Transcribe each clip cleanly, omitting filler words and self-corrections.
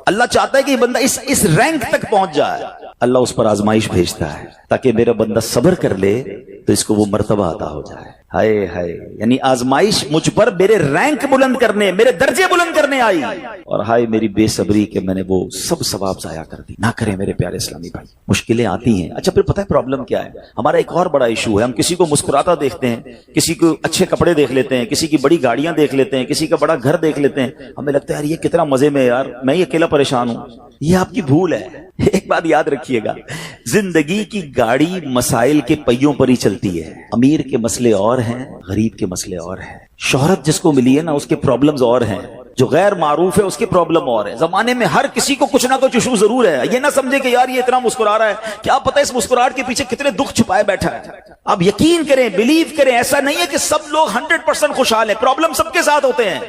اللہ چاہتا ہے کہ یہ بندہ اس رینک تک پہنچ جائے، اللہ اس پر آزمائش بھیجتا ہے تاکہ میرا بندہ صبر کر لے تو اس کو وہ مرتبہ عطا ہو جائے۔ ہائے ہائے، یعنی آزمائش مجھ پر میرے رینک بلند کرنے، میرے درجے بلند کرنے آئی، اور ہائے میری بے صبری کہ میں نے وہ سب ثواب ضائع کر دی۔ نہ کریں میرے پیارے اسلامی بھائی، مشکلیں آتی ہیں۔ اچھا پھر پتہ ہے پرابلم کیا ہے؟ ہمارا ایک اور بڑا ایشو ہے، ہم کسی کو مسکراتا دیکھتے ہیں، کسی کو اچھے کپڑے دیکھ لیتے ہیں، کسی کی بڑی گاڑیاں دیکھ لیتے ہیں، کسی کا بڑا گھر دیکھ لیتے ہیں، ہمیں لگتا ہے یار یہ کتنا مزے میں، یار میں ہی اکیلا پریشان ہوں۔ یہ آپ کی بھول ہے۔ ایک بات یاد رکھیے گا، زندگی کی گاڑی مسائل کے پہیوں پر ہی چلتی ہے۔ امیر کے مسئلے اور ہیں، غریب کے مسئلے اور ہیں۔ شہرت جس کو ملی ہے نا، اس کے پرابلمز اور ہیں، جو غیر معروف ہے اس کے پرابلم اور ہے۔ زمانے میں ہر کسی کو کچھ نہ کچھ ایشو ضرور ہے۔ یہ نہ سمجھے کہ یار یہ اتنا مسکرا رہا ہے، کیا پتہ اس مسکراہٹ کے پیچھے کتنے دکھ چھپائے بیٹھا ہے۔ آپ یقین کریں، بلیو کریں، ایسا نہیں ہے کہ سب لوگ 100% خوشحال ہیں، پرابلم سب کے ساتھ ہوتے ہیں۔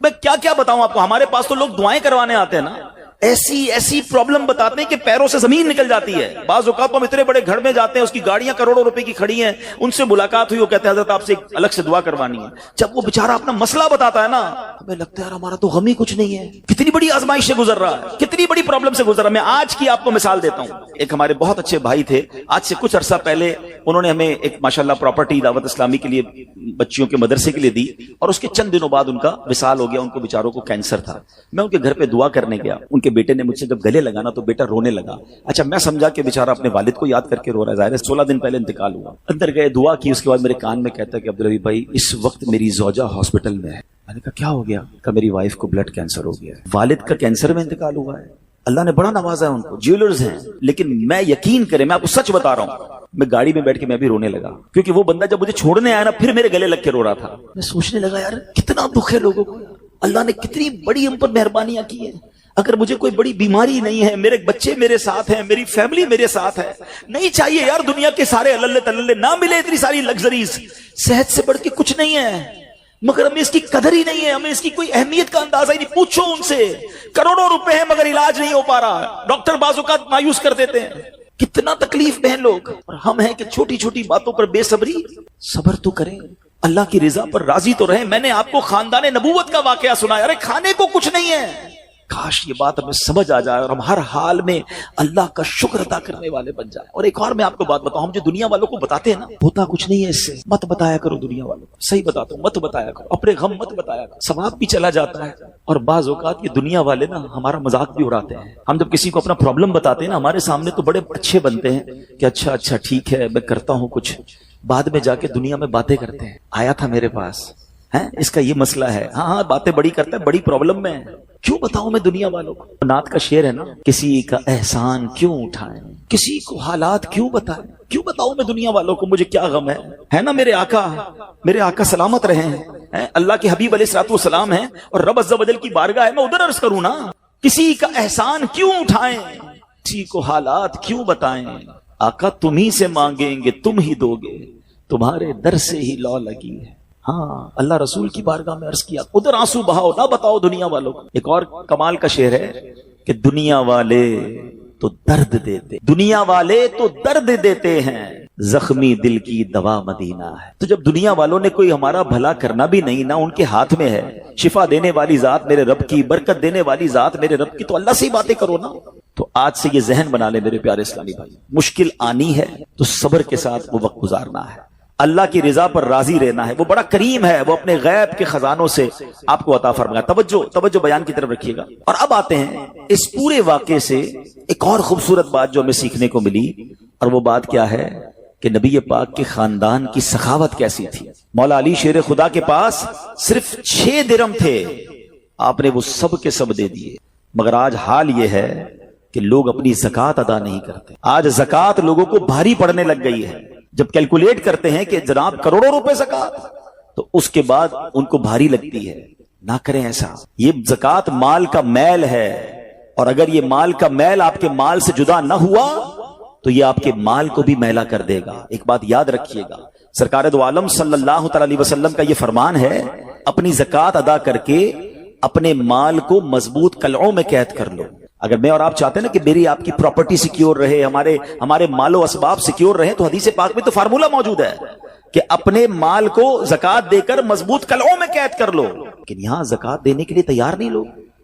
میں کیا بتاؤں آپ کو، ہمارے پاس تو لوگ دعائیں کروانے آتے ہیں نا، ایسی پرابلم بتاتے ہیں کہ پیروں سے زمین نکل جاتی ہے۔ بعض اوقات ہم اتنے بڑے گھر میں جاتے ہیں، اس کی گاڑیاں کروڑوں روپے کی کھڑی ہیں، ان سے ملاقات ہوئی، وہ کہتے ہیں حضرت آپ سے الگ سے دعا کروانی ہے۔ جب وہ بیچارہ اپنا مسئلہ بتاتا ہے نا، ہمیں لگتا ہے یار ہمارا تو غم ہی کچھ نہیں ہے، کتنی بڑی آزمائش سے گزر رہا ہے، کتنی بڑی پرابلم سے گزر رہا ہے۔ میں آج کی آپ کو مثال دیتا ہوں۔ ایک ہمارے بہت اچھے بھائی تھے، آج سے کچھ عرصہ پہلے انہوں نے ہمیں ایک ماشاءاللہ پراپرٹی دعوت اسلامی کے لیے بچیوں کے مدرسے کے لیے دی، اور اس کے چند دنوں بعد ان کا وصال ہو گیا۔ ان کو بیچاروں کو کینسر تھا۔ میں ان کے گھر پہ دعا کرنے گیا، ان کے بیٹے نے مجھ سے جب گلے لگا نا تو بیٹا رونے لگا۔ اچھا میں سمجھا کہ بیچارہ اپنے والد کو یاد کر کے رو رہا ہے، ظاہر ہے 16 دن پہلے انتقال ہوا۔ اندر گئے، دعا کی، اس کے بعد میرے کان میں کہتا ہے کہ عبدالحبیب بھائی اس وقت میری زوجہ ہاسپٹل میں ہے۔ میں نے کہا کیا ہو گیا؟ کہ میری وائف کو بلڈ کینسر ہو گیا ہے۔ والد کا کینسر میں انتقال ہوا ہے، اللہ نے بڑا نوازا ہے ان کو، جیولرز ہیں، لیکن میں یقین کریں، میں آپ کو سچ بتا رہا ہوں، میں گاڑی میں بیٹھ کے میں بھی رونے لگا، کیونکہ وہ بندہ جب مجھے چھوڑنے آیا نا پھر میرے گلے لگ کے رو رہا تھا۔ میں سوچنے لگا یار کتنا دکھ ہے لوگوں کو، اللہ نے کتنی بڑی ہم پر مہربانیاں کی ہیں۔ اگر مجھے کوئی بڑی بیماری نہیں ہے، میرے بچے میرے ساتھ ہیں، میری فیملی میرے ساتھ ہے، نہیں چاہیے یار دنیا کے سارے اللہ تللے نہ ملے اتنی ساری لگژریز، صحت سے بڑھ کے کچھ نہیں ہے، مگر ہمیں اس کی قدر ہی نہیں ہے، ہمیں اس کی کوئی اہمیت کا اندازہ ہی نہیں۔ پوچھو ان سے، کروڑوں روپے ہیں مگر علاج نہیں ہو پا رہا، ڈاکٹر بعض اوقات مایوس کر دیتے ہیں۔ کتنا تکلیف میں ہیں لوگ، اور ہم ہیں کہ چھوٹی چھوٹی باتوں پر بے صبری۔ صبر تو کریں، اللہ کی رضا پر راضی تو رہیں۔ میں نے آپ کو خاندان نبوت کا واقعہ سنایا، ارے کھانے کو کچھ نہیں ہے، کاش یہ بات ہمیں سمجھ آ جائے اور ہم ہر حال میں اللہ کا شکر ادا کرنے والے بن جائیں۔ اور ایک اور میں آپ کو بات بتاؤں، ہم جو دنیا والوں کو بتاتے ہیں نا، ہوتا کچھ نہیں ہے اس سے، مت بتایا کرو دنیا والوں کو، صحیح بتاتا ہوں، مت بتایا کرو، اپنے غم مت بتایا کرو، ثواب بھی چلا جاتا ہے۔ اور بعض اوقات یہ دنیا والے نا ہمارا مذاق بھی اڑاتے ہیں۔ ہم جب کسی کو اپنا پرابلم بتاتے ہیں نا، ہمارے سامنے تو بڑے اچھے بنتے ہیں کہ اچھا ٹھیک ہے میں کرتا ہوں کچھ، بعد میں جا کے دنیا میں باتیں کرتے ہیں، آیا تھا میرے پاس ہے، اس کا یہ مسئلہ ہے، ہاں باتیں بڑی کرتا ہے، بڑی پرابلم میں ہے۔ کیوں بتاؤں میں دنیا والوں کو؟ نعت کا شعر ہے نا، کسی کا احسان کیوں اٹھائیں، کسی کو حالات کیوں بتائیں، کیوں بتاؤں میں دنیا والوں کو مجھے کیا غم ہے نا؟ میرے آقا سلامت رہے ہیں، اللہ کے حبیب علیہ الصلوۃ والسلام ہیں، اور رب عز و جل کی بارگاہ ہے، میں ادھر عرض کروں نا، کسی کا احسان کیوں اٹھائیں، کسی کو حالات کیوں بتائیں، آقا تم ہی سے مانگیں گے تم ہی دو گے، تمہارے در سے ہی لو لگی ہے۔ ہاں اللہ رسول کی بارگاہ میں عرض کیا، ادھر آنسو بہاؤ، نہ بتاؤ دنیا والوں کو۔ ایک اور کمال کا شعر ہے کہ دنیا والے تو درد دیتے ہیں، زخمی دل کی دوا مدینہ ہے۔ تو جب دنیا والوں نے کوئی ہمارا بھلا کرنا بھی نہیں، نہ ان کے ہاتھ میں ہے، شفا دینے والی ذات میرے رب کی، برکت دینے والی ذات میرے رب کی، تو اللہ سے ہی باتیں کرو نا۔ تو آج سے یہ ذہن بنا لے میرے پیارے اسلامی بھائی، مشکل آنی ہے تو صبر کے ساتھ وہ وقت گزارنا ہے، اللہ کی رضا پر راضی رہنا ہے۔ وہ بڑا کریم ہے، وہ اپنے غیب کے خزانوں سے آپ کو عطا فرمائے۔ توجہ بیان کی طرف رکھیے گا۔ اور اب آتے ہیں اس پورے واقعے سے ایک اور خوبصورت بات جو ہمیں سیکھنے کو ملی، اور وہ بات کیا ہے کہ نبی پاک کے خاندان کی سخاوت کیسی تھی۔ مولا علی شیر خدا کے پاس صرف 6 درہم تھے، آپ نے وہ سب کے سب دے دیے۔ مگر آج حال یہ ہے کہ لوگ اپنی زکوٰۃ ادا نہیں کرتے۔ آج زکوٰۃ لوگوں کو بھاری پڑنے لگ گئی ہے۔ جب کیلکولیٹ کرتے ہیں کہ جناب کروڑوں روپے زکوٰۃ، تو اس کے بعد ان کو بھاری لگتی ہے۔ نہ کریں ایسا، یہ زکوٰۃ مال کا میل ہے، اور اگر یہ مال کا میل آپ کے مال سے جدا نہ ہوا تو یہ آپ کے مال کو بھی میلا کر دے گا۔ ایک بات یاد رکھیے گا، سرکار دو عالم صلی اللہ تعالی علیہ وسلم کا یہ فرمان ہے، اپنی زکوٰۃ ادا کر کے اپنے مال کو مضبوط قلعوں میں قید کر لو۔ اگر میں اور آپ چاہتے ہیں نا کہ میری آپ کی پراپرٹی سیکیور رہے، ہمارے مال و اسباب سیکیور رہے، تو حدیث پاک میں تو فارمولہ موجود ہے کہ اپنے مال کو زکوٰۃ دے کر مضبوط قلعوں میں قید کر لو۔ لیکن یہاں زکوٰۃ دینے کے لیے تیار نہیں لوگ،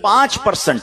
5%।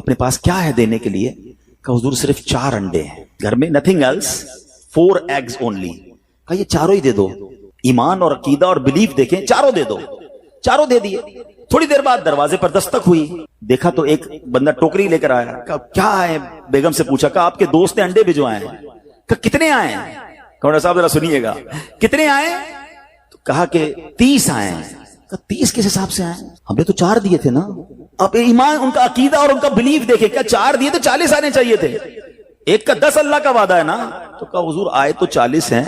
اپنے پاس کیا ہے دینے کے لیے؟ کہا حضور صرف 4 انڈے ہیں گھر میں, nothing else, 4 eggs only. کہا یہ چاروں ہی دے دو. ایمان اور عقیدہ اور بلیف دیکھیں, چاروں دے دو. چاروں دے دیے. تھوڑی دیر بعد دروازے پر دستک ہوئی, دیکھا تو ایک بندہ ٹوکری لے کر آیا. کہا کیا ہے؟ بیگم سے پوچھا. کہا آپ کے دوست نے انڈے بھجوائے ہیں. کہا کتنے آئے ہیں؟ کہا صاحب ذرا سنیے گا, کتنے آئے؟ تو کہا کہ 30 آئے ہیں. کہا 30 کس حساب سے آئے؟ ہم نے تو 4 دیے تھے نا. اب ایمان, ان کا عقیدہ اور ان کا بلیف دیکھے. کیا 4 دیے تو 40 آنے چاہیے تھے. ایک کا 10 اللہ کا وعدہ ہے نا. تو کہا حضور آئے تو 40 ہیں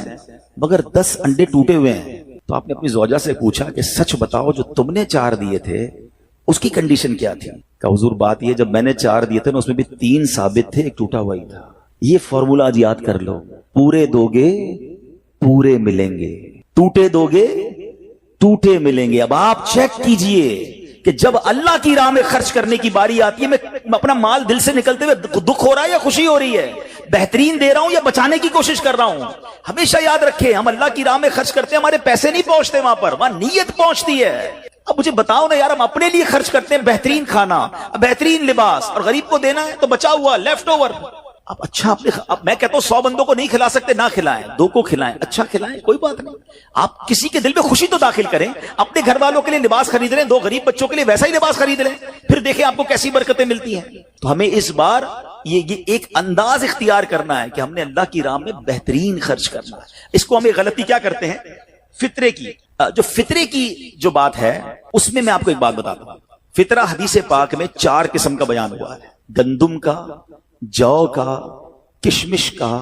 مگر 10 انڈے ٹوٹے ہوئے ہیں. تو آپ نے اپنی زوجہ سے پوچھا کہ سچ بتاؤ جو تم نے 4 دیے تھے اس کی کنڈیشن کیا تھی؟ کہا حضور بات یہ, جب میں نے 4 دیے تھے نا اس میں بھی 3 ثابت تھے, ایک ٹوٹا ہوا ہی تھا. یہ فارمولا آج یاد کر لو. پورے دو گے پورے ملیں گے, ٹوٹے دو گے ٹوٹے ملیں گے. اب آپ چیک کیجئے کہ جب اللہ کی راہ میں خرچ کرنے کی باری آتی ہے, میں اپنا مال دل سے نکلتے ہوئے دکھ ہو رہا ہے یا خوشی ہو رہی ہے, بہترین دے رہا ہوں یا بچانے کی کوشش کر رہا ہوں. ہمیشہ یاد رکھیں, ہم اللہ کی راہ میں خرچ کرتے ہیں, ہمارے پیسے نہیں پہنچتے وہاں پر, وہاں نیت پہنچتی ہے. اب مجھے بتاؤ نا یار, ہم اپنے لیے خرچ کرتے ہیں بہترین کھانا, بہترین لباس, اور غریب کو دینا ہے تو بچا ہوا لیفٹ اوور. اب اچھا اب میں کہتا ہوں 100 بندوں کو نہیں کھلا سکتے, نہ کھلائیں, 2 کو کھلائیں, اچھا کھلائیں, کوئی بات نہیں. آپ کسی کے دل میں خوشی تو داخل کریں. اپنے گھر والوں کے لیے لباس خرید لیں, 2 غریب بچوں کے لیے ویسا ہی لباس خرید لیں, پھر دیکھیں آپ کو کیسی برکتیں ملتی ہیں. تو ہمیں اس بار یہ ایک انداز اختیار کرنا ہے کہ ہم نے اللہ کی راہ میں بہترین خرچ کرنا ہے. اس کو ہمیں غلطی کیا کرتے ہیں, فطرے کی. جو فطرے کی جو بات ہے اس میں آپ کو ایک بات بتاتا ہوں. فطرہ حدیث پاک میں 4 قسم کا بیان ہوا ہے, گندم کا, جو کا, کشمش کا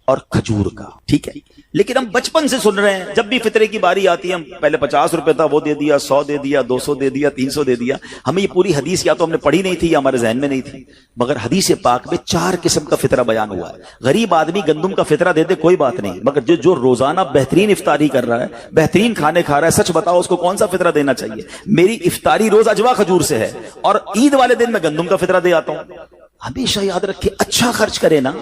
اور کھجور کا. ٹھیک ہے, لیکن ہم بچپن سے سن رہے ہیں, جب بھی فطرے کی باری آتی ہے ہم پہلے 50 روپے تھا وہ دے دیا, 100 دے دیا, 200 دے دیا, 300 دے دیا. ہمیں یہ پوری حدیث یا تو ہم نے پڑھی نہیں تھی یا ہمارے ذہن میں نہیں تھی, مگر حدیث پاک میں 4 قسم کا فطرہ بیان ہوا ہے. غریب آدمی گندم کا فطرہ دے دے کوئی بات نہیں, مگر جو روزانہ بہترین افطاری کر رہا ہے, بہترین کھانے کھا رہا ہے, سچ بتاؤ اس کو کون سا فطرہ دینا چاہیے؟ میری افطاری روز اجوا کھجور سے ہے اور عید والے دن میں گندم کا فطرہ دے آتا ہوں. ہمیشہ یاد رکھے, اچھا خرچ کرے نا.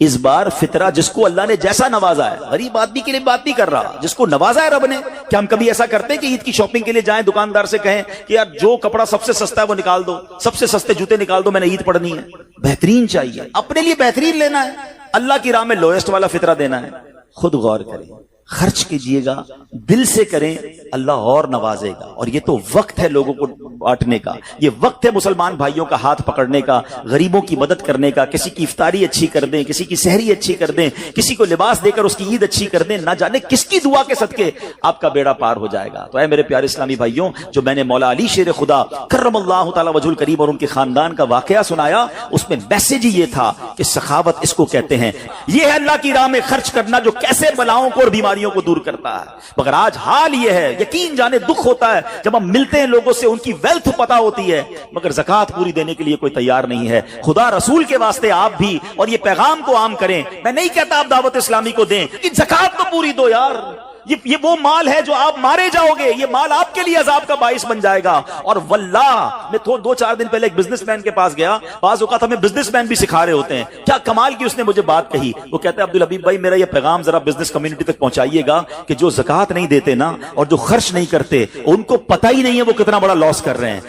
اس بار فطرہ جس کو اللہ نے جیسا نوازا ہے, غریب آدمی کے لیے بات نہیں کر رہا, جس کو نوازا ہے رب نے. کیا ہم کبھی ایسا کرتے ہیں کہ عید کی شاپنگ کے لیے جائیں, دکاندار سے کہیں کہ یار جو کپڑا سب سے سستا ہے وہ نکال دو, سب سے سستے جوتے نکال دو, میں نے عید پڑھنی ہے. بہترین چاہیے, اپنے لیے بہترین لینا ہے, اللہ کی راہ میں لوئسٹ والا فطرہ دینا ہے. خود غور کریں, خرچ کیجئے گا, دل سے کریں, اللہ اور نوازے گا. اور یہ تو وقت ہے لوگوں کو بانٹنے کا, یہ وقت ہے مسلمان بھائیوں کا ہاتھ پکڑنے کا, غریبوں کی مدد کرنے کا. کسی کی افطاری اچھی کر دیں, کسی کی سحری اچھی کر دیں, کسی کو لباس دے کر اس کی عید اچھی کر دیں. نہ جانے کس کی دعا کے صدقے آپ کا بیڑا پار ہو جائے گا. تو اے میرے پیارے اسلامی بھائیوں, جو میں نے مولا علی شیر خدا کرم اللہ تعالی وجہ الکریم اور ان کے خاندان کا واقعہ سنایا, اس میں میسج ہی یہ تھا کہ سخاوت اس کو کہتے ہیں. یہ ہے اللہ کی راہ میں خرچ کرنا جو کیسے بلاؤں کو اور بیماریوں کو دور کرتا ہے. مگر آج حال یہ ہے, یقین جانے دکھ ہوتا ہے جب ہم ملتے ہیں لوگوں سے, ان کی ویلتھ پتا ہوتی ہے مگر زکات پوری دینے کے لیے کوئی تیار نہیں ہے. خدا رسول کے واسطے آپ بھی اور یہ پیغام کو عام کریں. میں نہیں کہتا آپ دعوت اسلامی کو دیں, کہ زکات تو پوری دو یار. یہ وہ مال ہے جو آپ مارے جاؤ گے, یہ مال آپ کے لیے عذاب کا باعث بن جائے گا. اور واللہ میں 2-4 دن پہلے ایک بزنس مین کے پاس گیا, بعض اوقات ہمیں بزنس مین بھی سکھا رہے ہوتے ہیں. کیا کمال کی اس نے مجھے بات کہی, وہ کہتا ہے عبدالحبیب بھائی میرا یہ پیغام ذرا بزنس کمیونٹی تک پہنچائیے گا کہ جو زکات نہیں دیتے نا اور جو خرچ نہیں کرتے, ان کو پتہ ہی نہیں ہے وہ کتنا بڑا لاس کر رہے ہیں.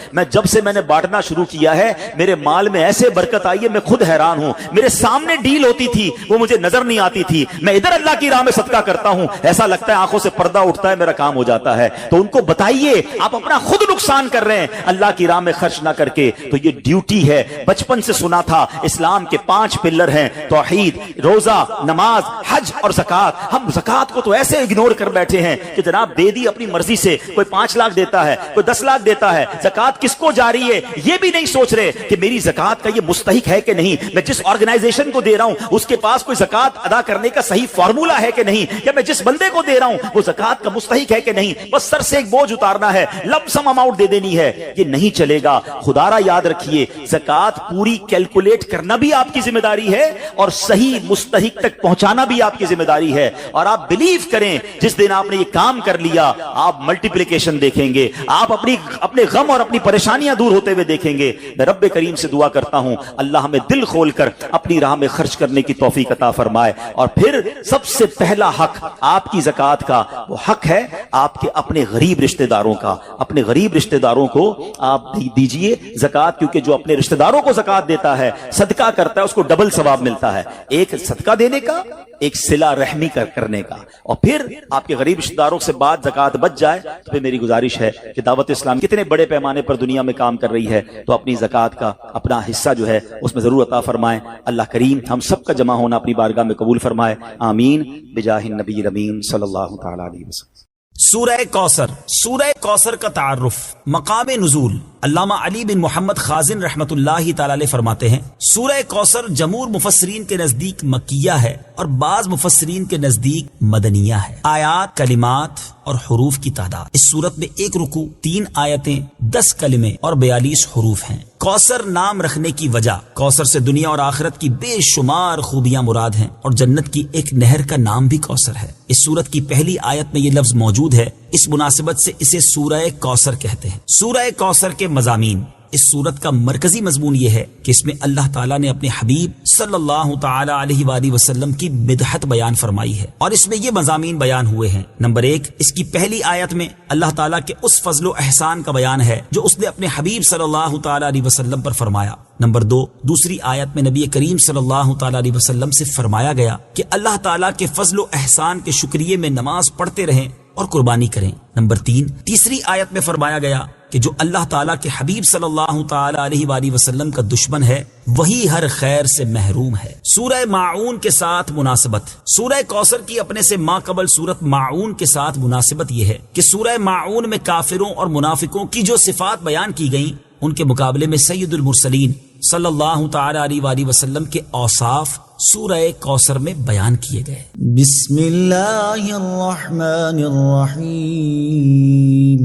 میں نے بانٹنا شروع کیا ہے, میرے مال میں ایسے برکت آئی ہے, میں خود حیران ہوں. میرے سامنے ڈیل ہوتی تھی وہ مجھے نظر نہیں آتی تھی, میں ادھر اللہ کی راہ میں صدقہ کرتا ہوں, ایسا لگتا ہے آنکھوں سے پردہ اٹھتا ہے, میرا کام ہو جاتا ہے. تو ان کو بتائیے آپ اپنا خود نقصان کر رہے ہیں اللہ کی راہ میں خرچ نہ کر کے. تو یہ ڈیوٹی ہے, بچپن سے سنا تھا اسلام کے 5 پلر ہیں, توحید, روزہ, نماز, حج اور زکات. ہم زکات کو تو ایسے اگنور کر بیٹھے ہیں کہ جناب دے دی اپنی مرضی سے, کوئی 5 لاکھ دیتا ہے, کوئی 10 لاکھ دیتا ہے, زکات کس کو جاری ہے یہ بھی نہیں سوچ رہے کہ میری زکات کا یہ مستحق ہے کہ نہیں, میں جس آرگنائزیشن کو دے رہا ہوں اس کے پاس کوئی زکات ادا کرنے کا صحیح فارمولا ہے کہ نہیں, یا میں جس بندے کو دے رہا ہوں وہ زکات کا مستحق ہے کہ نہیں, بس سر سے ایک بوجھ اتارنا ہے, لم سم اماؤنٹ دے دینی ہے. یہ نہیں چلے گا. خدا را یاد رکھیے, زکات پوری کیلکولیٹ کرنا بھی آپ کی ذمہ داری ہے اور صحیح مستحق تک پہنچانا بھی آپ کی ذمہ داری ہے. اور آپ بلیو کریں, جس دن آپ نے یہ کام کر لیا آپ ملٹیپلیکیشن دیکھیں گے, آپ اپنے غم اور اپنی پریشانیاں دور ہوتے ہوئے دیکھیں گے. میں رب کریم سے دعا کرتا ہوں اللہ ہمیں دل کھول کر اپنی راہ میں خرچ کرنے کی توفیق عطا فرمائے. اور پھر سب سے پہلا حق آپ کی زکات کا وہ حق ہے آپ کے اپنے غریب رشتہ داروں کا. اپنے غریب رشتہ داروں کو آپ دیجئے زکات، کیونکہ جو اپنے رشتہ داروں کو زکات دیتا ہے، صدقہ کرتا ہے، اس کو ڈبل ثواب ملتا ہے، ایک صدقہ دینے کا، ایک صلہ رحمی کرنے کا۔ اور پھر آپ کے غریب رشتہ داروں سے بعد زکات بچ جائے تو پھر میری گزارش ہے کہ دعوت اسلام کتنے بڑے پیمانے پر دنیا میں کام کر رہی ہے، تو اپنی زکات کا اپنا حصہ جو ہے اس میں ضرور عطا فرمائیں۔ اللہ کریم ہم سب کا جمع ہونا اپنی بارگاہ میں قبول فرمائے، آمین بجاہ النبی الامین صلی اللہ تعالی علیہ وسلم۔ سورہ کوثر۔ سورہ کوثر کا تعارف، مقام نزول۔ علامہ علی بن محمد خازن رحمت اللہ تعالی علیہ فرماتے ہیں سورہ کوثر جمہور مفسرین کے نزدیک مکیہ ہے اور بعض مفسرین کے نزدیک مدنیہ ہے۔ آیات، کلمات اور حروف کی تعداد، اس سورت میں 1 رکوع، 3 آیتیں، 10 کلمے اور 42 حروف ہیں۔ کوثر نام رکھنے کی وجہ، کوثر سے دنیا اور آخرت کی بے شمار خوبیاں مراد ہیں اور جنت کی ایک نہر کا نام بھی کوثر ہے۔ اس سورت کی پہلی آیت میں یہ لفظ موجود ہے، اس مناسبت سے اسے سورہ کوثر کہتے ہیں۔ سورہ کوثر کے مضامین، اس سورت کا مرکزی مضمون یہ ہے کہ اس میں اللہ تعالیٰ نے اپنے حبیب صلی اللہ تعالی علیہ وآلہ وسلم کی مدحت بیان فرمائی ہے، اور اس میں یہ مضامین بیان ہوئے ہیں۔ نمبر 1، اس کی پہلی آیت میں اللہ تعالیٰ کے اس فضل و احسان کا بیان ہے جو اس نے اپنے حبیب صلی اللہ تعالی علیہ وسلم پر فرمایا۔ نمبر 2، دوسری آیت میں نبی کریم صلی اللہ تعالی علیہ وسلم سے فرمایا گیا کہ اللہ تعالیٰ کے فضل و احسان کے شکریے میں نماز پڑھتے رہیں اور قربانی کریں۔ نمبر 3، تیسری آیت میں فرمایا گیا کہ جو اللہ تعالیٰ کے حبیب صلی اللہ تعالی علیہ وآلہ وسلم کا دشمن ہے وہی ہر خیر سے محروم ہے۔ سورہ ماعون کے ساتھ مناسبت، سورہ کوثر کی اپنے سے ما قبل سورت ماعون کے ساتھ مناسبت یہ ہے کہ سورہ ماعون میں کافروں اور منافقوں کی جو صفات بیان کی گئیں ان کے مقابلے میں سید المرسلین صلی اللہ تعالی علیہ وآلہ وسلم کے اوصاف سورہ کوثر میں بیان کیے گئے۔ بسم اللہ الرحمن الرحیم۔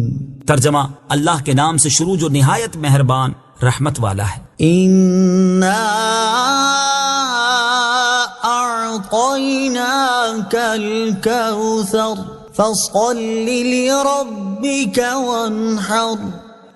ترجمہ، اللہ کے نام سے شروع جو نہایت مہربان رحمت والا ہے۔ اِنَّا أَعْطَيْنَاكَ الْكَوْثَرَ فَصَلِّ لِرَبِّكَ وَانْحَرْ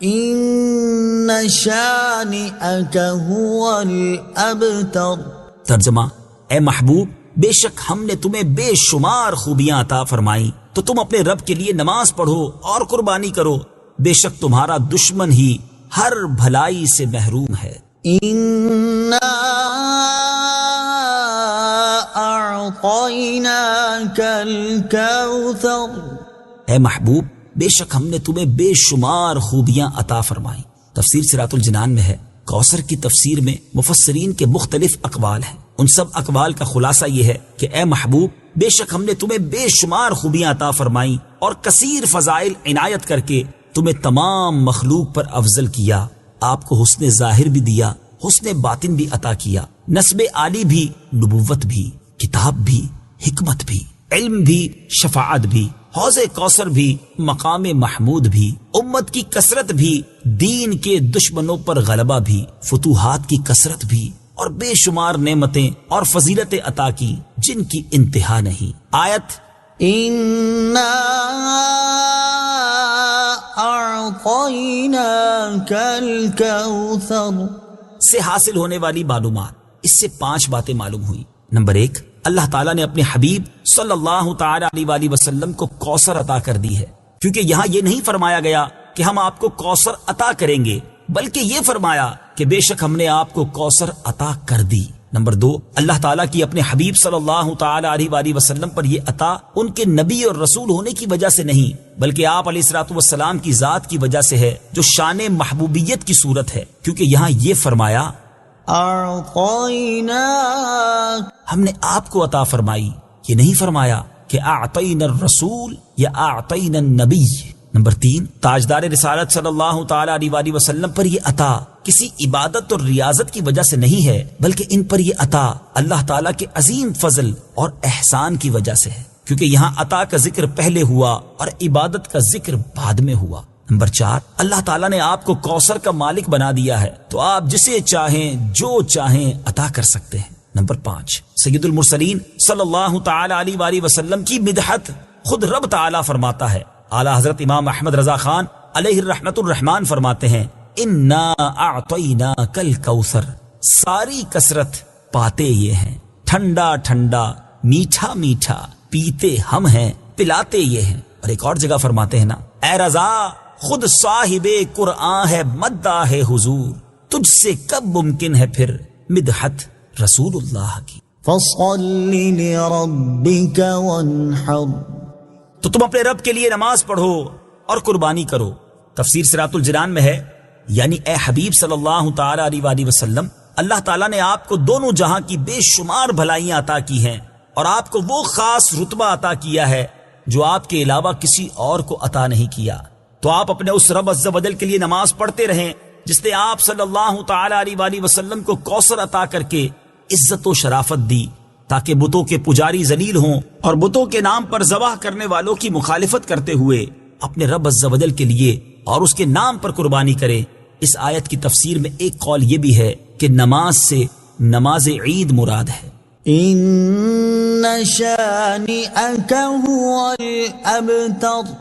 إِنَّ شَانِئَكَ هُوَ الْأَبْتَرُ۔ ترجمہ، اے محبوب، بے شک ہم نے تمہیں بے شمار خوبیاں عطا فرمائیں تو تم اپنے رب کے لیے نماز پڑھو اور قربانی کرو، بے شک تمہارا دشمن ہی ہر بھلائی سے محروم ہے۔ اِنَّا أَعْطَيْنَاكَ الْكَوْثَرَ۔ اے محبوب، بے شک ہم نے تمہیں بے شمار خوبیاں عطا فرمائیں۔ تفسیر صراط الجنان میں ہے، کوثر کی تفسیر میں مفسرین کے مختلف اقوال ہیں، ان سب اقوال کا خلاصہ یہ ہے کہ اے محبوب، بے شک ہم نے تمہیں بے شمار خوبیاں عطا فرمائیں اور کثیر فضائل عنایت کر کے تمہیں تمام مخلوق پر افضل کیا، آپ کو حسن ظاہر بھی دیا، حسن باطن بھی عطا کیا، نسب عالی بھی، نبوت بھی، کتاب بھی، حکمت بھی، علم بھی، شفاعت بھی، حوض کوثر بھی، مقام محمود بھی، امت کی کثرت بھی، دین کے دشمنوں پر غلبہ بھی، فتوحات کی کثرت بھی، اور بے شمار نعمتیں اور فضیلتیں عطا کی جن کی انتہا نہیں۔ آیت اِنَّا أَعْطَيْنَاكَ الْكَوْثَرَ سے حاصل ہونے والی معلومات، اس سے 5 باتیں معلوم ہوئی۔ نمبر 1، اللہ تعالیٰ نے اپنے حبیب صلی اللہ تعالی علیہ وآلہ وسلم کو کوثر عطا کر دی ہے، کیونکہ یہاں یہ نہیں فرمایا گیا کہ ہم آپ کو کوثر عطا کریں گے، بلکہ یہ فرمایا کہ بے شک ہم نے آپ کو کوثر عطا کر دی۔ نمبر 2، اللہ تعالیٰ کی اپنے حبیب صلی اللہ تعالی علیہ وآلہ وسلم پر یہ عطا ان کے نبی اور رسول ہونے کی وجہ سے نہیں، بلکہ آپ علیہ الصلوۃ والسلام کی ذات کی وجہ سے ہے، جو شان محبوبیت کی صورت ہے، کیونکہ یہاں یہ فرمایا أَعْطَيْنَاكَ، ہم نے آپ کو عطا فرمائی، یہ نہیں فرمایا کہ اعطینا الرسول یا اعطینا النبی۔ نمبر 3، تاجدار رسالت صلی اللہ تعالی علیہ وآلہ وسلم پر یہ عطا کسی عبادت اور ریاضت کی وجہ سے نہیں ہے، بلکہ ان پر یہ عطا اللہ تعالیٰ کے عظیم فضل اور احسان کی وجہ سے ہے، کیونکہ یہاں عطا کا ذکر پہلے ہوا اور عبادت کا ذکر بعد میں ہوا۔ نمبر 4، اللہ تعالیٰ نے آپ کو کوثر کا مالک بنا دیا ہے تو آپ جسے چاہیں جو چاہیں عطا کر سکتے ہیں۔ نمبر 5، سید المرسلین صلی اللہ تعالی علیہ وآلہ وسلم کی مدحت خود رب تعالیٰ فرماتا ہے۔ اعلیٰ حضرت امام احمد رضا خان علیہ الرحمت الرحمان فرماتے ہیں، انا اعطیناک الکوثر، ساری کثرت پاتے یہ ہیں، ٹھنڈا ٹھنڈا، میٹھا میٹھا، پیتے ہم ہیں، پلاتے یہ ہیں۔ اور ایک اور جگہ فرماتے ہیں نا، اے رضا خود صاحب قرآن ہے مداح ہے حضور، تجھ سے کب ممکن ہے پھر مدحت رسول اللہ کی۔ فصل لربك وانحر، تو تم اپنے رب کے لیے نماز پڑھو اور قربانی کرو۔ تفسیر صراط الجنان میں ہے، یعنی اے حبیب صلی اللہ تعالی علیہ وآلہ وسلم، اللہ تعالیٰ نے آپ کو دونوں جہاں کی بے شمار بھلائیاں عطا کی ہیں اور آپ کو وہ خاص رتبہ عطا کیا ہے جو آپ کے علاوہ کسی اور کو عطا نہیں کیا۔ تو آپ اپنے اس رب عز و جل کے لیے نماز پڑھتے رہیں جس نے آپ صلی اللہ تعالی علیہ وآلہ وسلم کو کوثر عطا کر کے عزت و شرافت دی، تاکہ بتوں کے پجاری ذلیل ہوں اور بتوں کے نام پر ذبح کرنے والوں کی مخالفت کرتے ہوئے اپنے رب عز و جل کے لیے اور اس کے نام پر قربانی کریں۔ اس آیت کی تفسیر میں ایک قول یہ بھی ہے کہ نماز سے نماز عید مراد ہے۔ ان شانئك هو الابتر،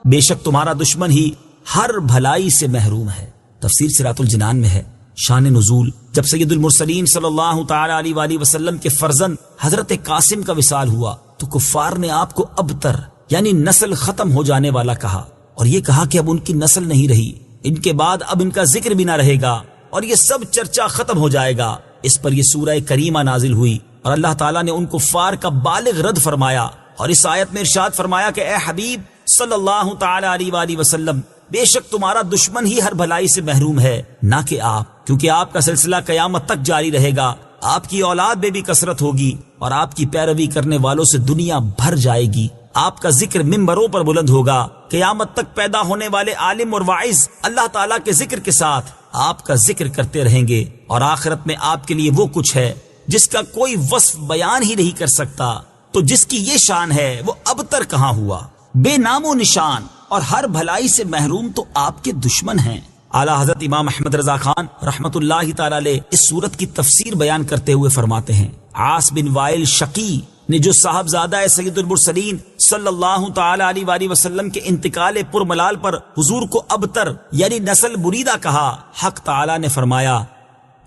بے شک تمہارا دشمن ہی ہر بھلائی سے محروم ہے۔ تفسیر صراط الجنان میں ہے۔ شان نزول، جب سید المرسلین صلی اللہ تعالی علیہ وآلہ وسلم کے فرزند حضرت قاسم کا وصال ہوا تو کفار نے آپ کو ابتر یعنی نسل ختم ہو جانے والا کہا، اور یہ کہا کہ اب ان کی نسل نہیں رہی، ان کے بعد اب ان کا ذکر بھی نہ رہے گا اور یہ سب چرچا ختم ہو جائے گا۔ اس پر یہ سورہ کریمہ نازل ہوئی اور اللہ تعالیٰ نے ان کفار کا بالغ رد فرمایا، اور اس آیت میں ارشاد فرمایا کہ اے حبیب صلی اللہ تعالی علیہ وآلہ وسلم، بے شک تمہارا دشمن ہی ہر بھلائی سے محروم ہے، نہ کہ آپ، کیونکہ آپ کا سلسلہ قیامت تک جاری رہے گا، آپ کی اولاد میں بھی کثرت ہوگی اور آپ کی پیروی کرنے والوں سے دنیا بھر جائے گی۔ آپ کا ذکر ممبروں پر بلند ہوگا، قیامت تک پیدا ہونے والے عالم اور واعظ اللہ تعالیٰ کے ذکر کے ساتھ آپ کا ذکر کرتے رہیں گے، اور آخرت میں آپ کے لیے وہ کچھ ہے جس کا کوئی وصف بیان ہی نہیں کر سکتا۔ تو جس کی یہ شان ہے وہ ابتر کہاں ہوا، بے نام و نشان اور ہر بھلائی سے محروم تو آپ کے دشمن ہیں۔ اعلیٰ حضرت امام احمد رضا خان رحمت اللہ تعالی علیہ اس سورت کی تفسیر بیان کرتے ہوئے فرماتے ہیں، عاص بن وائل شقی نے جو صاحبزادہ سید المرسلین صلی اللہ تعالی علیہ وآلہ وسلم کے انتقال پرملال پر حضور کو ابتر یعنی نسل بریدہ کہا، حق تعالی نے فرمایا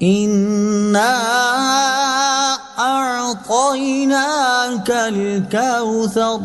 انا اعطیناک الکوثر،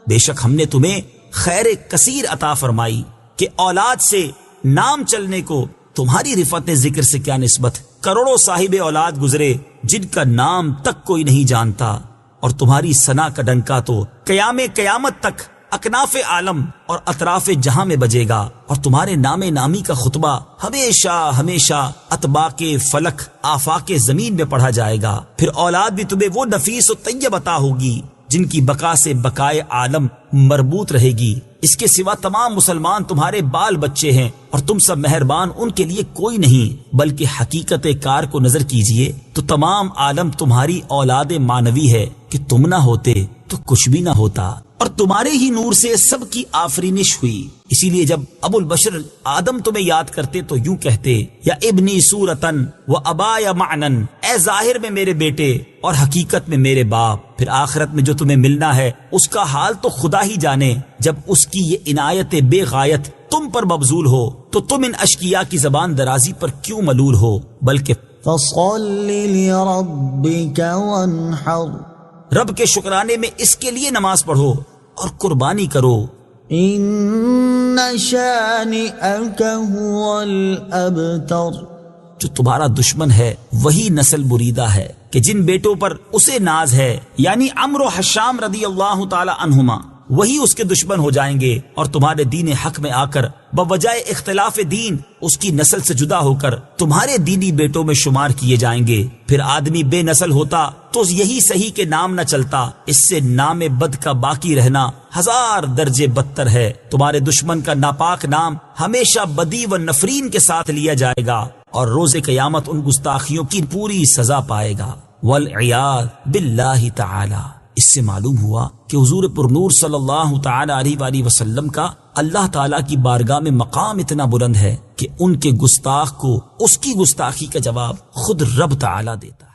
بے شک ہم نے تمہیں خیر کثیر عطا فرمائی کہ اولاد سے نام چلنے کو تمہاری رفعت ذکر سے کیا نسبت، کروڑوں صاحب اولاد گزرے جن کا نام تک کوئی نہیں جانتا، اور تمہاری ثنا کا ڈنکا تو قیامت تک اکناف عالم اور اطراف جہاں میں بجے گا، اور تمہارے نام نامی کا خطبہ ہمیشہ ہمیشہ اطباق فلک آفاق زمین میں پڑھا جائے گا۔ پھر اولاد بھی تمہیں وہ نفیس و طیب عطا ہوگی جن کی بقا سے بقائے عالم مربوط رہے گی۔ اس کے سوا تمام مسلمان تمہارے بال بچے ہیں، اور تم سب مہربان ان کے لیے کوئی نہیں، بلکہ حقیقت کار کو نظر کیجئے تو تمام عالم تمہاری اولاد مانوی ہے کہ تم نہ ہوتے تو کچھ بھی نہ ہوتا، اور تمہارے ہی نور سے سب کی آفرینش ہوئی۔ اسی لیے جب ابو البشر آدم تمہیں یاد کرتے تو یوں کہتے، یا ابنی صورتن و ابایا معنن، اے ظاہر میں میرے بیٹے اور حقیقت میں میرے باپ۔ پھر آخرت میں جو تمہیں ملنا ہے اس کا حال تو خدا ہی جانے، جب اس کی یہ عنایت بے غایت تم پر مبذول ہو تو تم ان اشقیاء کی زبان درازی پر کیوں ملول ہو، بلکہ فصل لربك وانحر، رب کے شکرانے میں اس کے لیے نماز پڑھو اور قربانی کرو۔ ان شانئك هو الابتر، جو تمہارا دشمن ہے وہی نسل بریدہ ہے کہ جن بیٹوں پر اسے ناز ہے، یعنی عمرو و حشام رضی اللہ تعالی عنہما، وہی اس کے دشمن ہو جائیں گے، اور تمہارے دین حق میں آ کر بوجہ اختلاف دین اس کی نسل سے جدا ہو کر تمہارے دینی بیٹوں میں شمار کیے جائیں گے۔ پھر آدمی بے نسل ہوتا تو یہی صحیح کہ نام نہ چلتا، اس سے نام بد کا باقی رہنا 1000 درجے بدتر ہے۔ تمہارے دشمن کا ناپاک نام ہمیشہ بدی و نفرین کے ساتھ لیا جائے گا، اور روز قیامت ان گستاخیوں کی پوری سزا پائے گا، والعیاذ باللہ تعالی۔ اس سے معلوم ہوا کہ حضور پرنور صلی اللہ تعالی علیہ وآلہ وسلم کا اللہ تعالیٰ کی بارگاہ میں مقام اتنا بلند ہے کہ ان کے گستاخ کو اس کی گستاخی کا جواب خود رب تعالیٰ دیتا ہے۔